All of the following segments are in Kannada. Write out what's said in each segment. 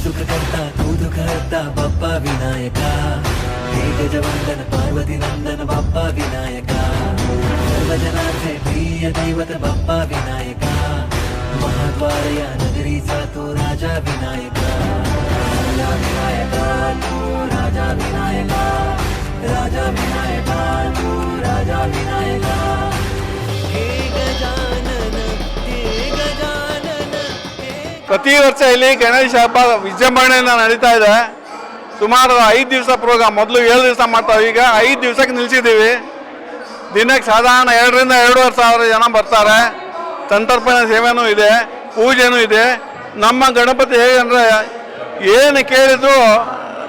ಸುಖಕರ್ತ ಕೂದುಕರ್ತ ಬಪ್ಪ ವಿನಾಯಕ, ಹೇ ಗಜವಂದನ ಪಾರ್ವತಿ ನಂದನ ಬಪ್ಪ ವಿನಾಯಕ, ಸರ್ವಜನಾರ್थे ಪ್ರಿಯ ದೈವತ ಬಪ್ಪ ವಿನಾಯಕ, ಮಹಾದ್ವಾರಯ ನಗರಿ ಸಾತು ರಾಜ ವಿನಾಯಕ, ರಾಜ ವಿನಾಯಕ ತೂ ರಾಜ ವಿನಾಯಕ, ರಾಜ ವಿನಾಯಕ ತೂ ರಾಜ ವಿನಾಯಕ, ಹೇ ಗಜಾನನ ಹೇ ಗಜಾನನ ಹೇ. ಪ್ರತಿ ವರ್ಷ ಇಲ್ಲಿ ಗಣೇಶ ಹಬ್ಬ ವಿಜೃಂಭಣೆಯಿಂದ ನಡೀತಾ ಇದೆ. ಸುಮಾರು 5 ದಿವಸ ಪ್ರೋಗ್ರಾಮ್, ಮೊದಲು 7 ದಿವಸ ಮಾಡ್ತಾವೆ, ಈಗ 5 ದಿವಸಕ್ಕೆ ನಿಲ್ಲಿಸಿದ್ದೀವಿ. ದಿನಕ್ಕೆ ಸಾಧಾರಣ 2,000 ರಿಂದ 2,500 ಸಾವಿರ ಜನ ಬರ್ತಾರೆ. ಸಂತರ್ಪಣೆ ಸೇವೆನೂ ಇದೆ, ಪೂಜೆನೂ ಇದೆ. ನಮ್ಮ ಗಣಪತಿ ಹೇಗೆಂದರೆ ಏನು ಕೇಳಿದ್ರು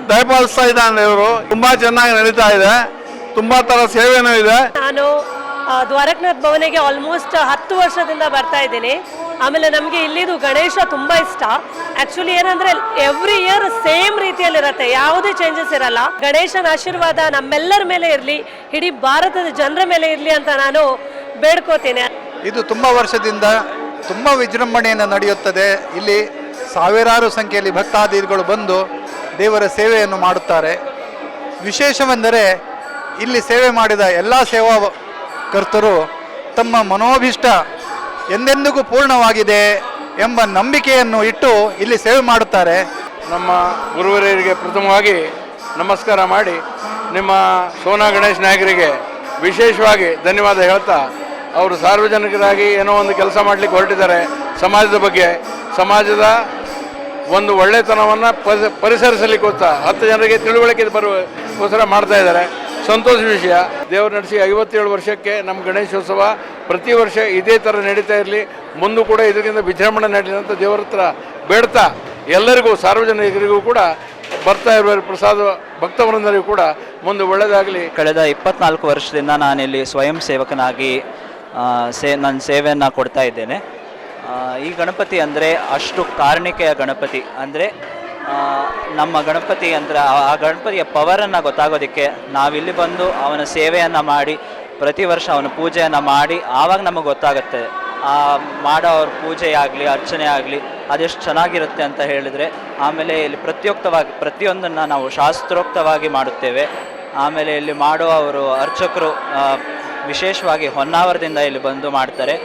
ದಯಪಾಲಿಸ್ತಾ ಇದ್ದಾನೆ. ಇವರು ತುಂಬ ಚೆನ್ನಾಗಿ ನಡೀತಾ ಇದೆ, ತುಂಬ ಥರ ಸೇವೆನೂ ಇದೆ. ನಾನು ದ್ವಾರಕನಾಥ್ ಭವನಿಗೆ ಆಲ್ಮೋಸ್ಟ್ 10 ವರ್ಷದಿಂದ ಬರ್ತಾ ಇದ್ದೀನಿ. ಆಮೇಲೆ ನಮಗೆ ಇಲ್ಲಿದು ಗಣೇಶ ತುಂಬ ಇಷ್ಟ. ಆ್ಯಕ್ಚುಲಿ ಏನಂದರೆ ಎವ್ರಿ ಇಯರ್ ಸೇಮ್ ರೀತಿಯಲ್ಲಿರುತ್ತೆ, ಯಾವುದೇ ಚೇಂಜಸ್ ಇರಲ್ಲ. ಗಣೇಶನ ಆಶೀರ್ವಾದ ನಮ್ಮೆಲ್ಲರ ಮೇಲೆ ಇರಲಿ, ಇಡೀ ಭಾರತದ ಜನರ ಮೇಲೆ ಇರಲಿ ಅಂತ ನಾನು ಬೇಡ್ಕೋತೀನಿ. ಇದು ತುಂಬ ವರ್ಷದಿಂದ ತುಂಬ ವಿಜೃಂಭಣೆಯನ್ನು ನಡೆಯುತ್ತದೆ. ಇಲ್ಲಿ ಸಾವಿರಾರು ಸಂಖ್ಯೆಯಲ್ಲಿ ಭಕ್ತಾದಿಗಳು ಬಂದು ದೇವರ ಸೇವೆಯನ್ನು ಮಾಡುತ್ತಾರೆ. ವಿಶೇಷವೆಂದರೆ ಇಲ್ಲಿ ಸೇವೆ ಮಾಡಿದ ಎಲ್ಲ ಸೇವಾ ಕರ್ತರು ತಮ್ಮ ಮನೋಭೀಷ್ಟ ಎಂದೆಂದಿಗೂ ಪೂರ್ಣವಾಗಿದೆ ಎಂಬ ನಂಬಿಕೆಯನ್ನು ಇಟ್ಟು ಇಲ್ಲಿ ಸೇವೆ ಮಾಡುತ್ತಾರೆ. ನಮ್ಮ ಗುರುವರಿಯರಿಗೆ ಪ್ರಥಮವಾಗಿ ನಮಸ್ಕಾರ ಮಾಡಿ, ನಿಮ್ಮ ಸೋನಾ ಗಣೇಶ್ ನಾಯಕರಿಗೆ ವಿಶೇಷವಾಗಿ ಧನ್ಯವಾದ ಹೇಳ್ತಾ, ಅವರು ಸಾರ್ವಜನಿಕರಾಗಿ ಏನೋ ಒಂದು ಕೆಲಸ ಮಾಡಲಿಕ್ಕೆ ಹೊರಟಿದ್ದಾರೆ. ಸಮಾಜದ ಬಗ್ಗೆ, ಸಮಾಜದ ಒಂದು ಒಳ್ಳೆತನವನ್ನು ಪರಿಸರಿಸಲಿಕ್ಕೋಸ್ಕರ 10 ಜನರಿಗೆ ತಿಳುವಳಿಕೆ ಬರುವಗೋಸ್ಕರ ಮಾಡ್ತಾ ಇದ್ದಾರೆ. ಸಂತೋಷ ವಿಷಯ. ದೇವರು ನಡೆಸಿ 57 ವರ್ಷಕ್ಕೆ ನಮ್ಮ ಗಣೇಶೋತ್ಸವ ಪ್ರತಿ ವರ್ಷ ಇದೇ ಥರ ನಡೀತಾ ಇರಲಿ, ಮುಂದೂ ಕೂಡ ಇದಕ್ಕಿಂತ ವಿಜೃಂಭಣೆ ನಡೀಲಿ ಅಂತ ದೇವರ ಹತ್ರ ಬೇಡ್ತಾ, ಎಲ್ಲರಿಗೂ ಸಾರ್ವಜನಿಕರಿಗೂ ಕೂಡ ಬರ್ತಾ ಇರುವ ಪ್ರಸಾದ ಭಕ್ತವೃಂದರಿಗೂ ಕೂಡ ಮುಂದೆ ಒಳ್ಳೆಯದಾಗಲಿ. ಕಳೆದ 24 ವರ್ಷದಿಂದ ನಾನಿಲ್ಲಿ ಸ್ವಯಂ ಸೇವಕನಾಗಿ ನನ್ನ ಸೇವೆಯನ್ನು ಕೊಡ್ತಾ ಇದ್ದೇನೆ. ಈ ಗಣಪತಿ ಅಂದರೆ ಅಷ್ಟು ಕಾರಣಿಕೆಯ ಗಣಪತಿ. ಅಂದರೆ ನಮ್ಮ ಗಣಪತಿ ಅಂದರೆ ಆ ಗಣಪತಿಯ ಪವರನ್ನು ಗೊತ್ತಾಗೋದಕ್ಕೆ ನಾವಿಲ್ಲಿ ಬಂದು ಅವನ ಸೇವೆಯನ್ನು ಮಾಡಿ, ಪ್ರತಿ ವರ್ಷ ಅವನ ಪೂಜೆಯನ್ನು ಮಾಡಿ, ಆವಾಗ ನಮಗೆ ಗೊತ್ತಾಗುತ್ತೆ ಆ ಮಾಡೋ ಅವ್ರ ಪೂಜೆ ಆಗಲಿ ಅರ್ಚನೆ ಆಗಲಿ ಅದೆಷ್ಟು ಚೆನ್ನಾಗಿರುತ್ತೆ ಅಂತ ಹೇಳಿದರೆ. ಆಮೇಲೆ ಇಲ್ಲಿ ಪ್ರತಿಯೊಂದನ್ನು ನಾವು ಶಾಸ್ತ್ರೋಕ್ತವಾಗಿ ಮಾಡುತ್ತೇವೆ. ಆಮೇಲೆ ಇಲ್ಲಿ ಮಾಡೋ ಅವರು ಅರ್ಚಕರು ವಿಶೇಷವಾಗಿ ಹೊನ್ನಾವರದಿಂದ ಇಲ್ಲಿ ಬಂದು ಮಾಡ್ತಾರೆ.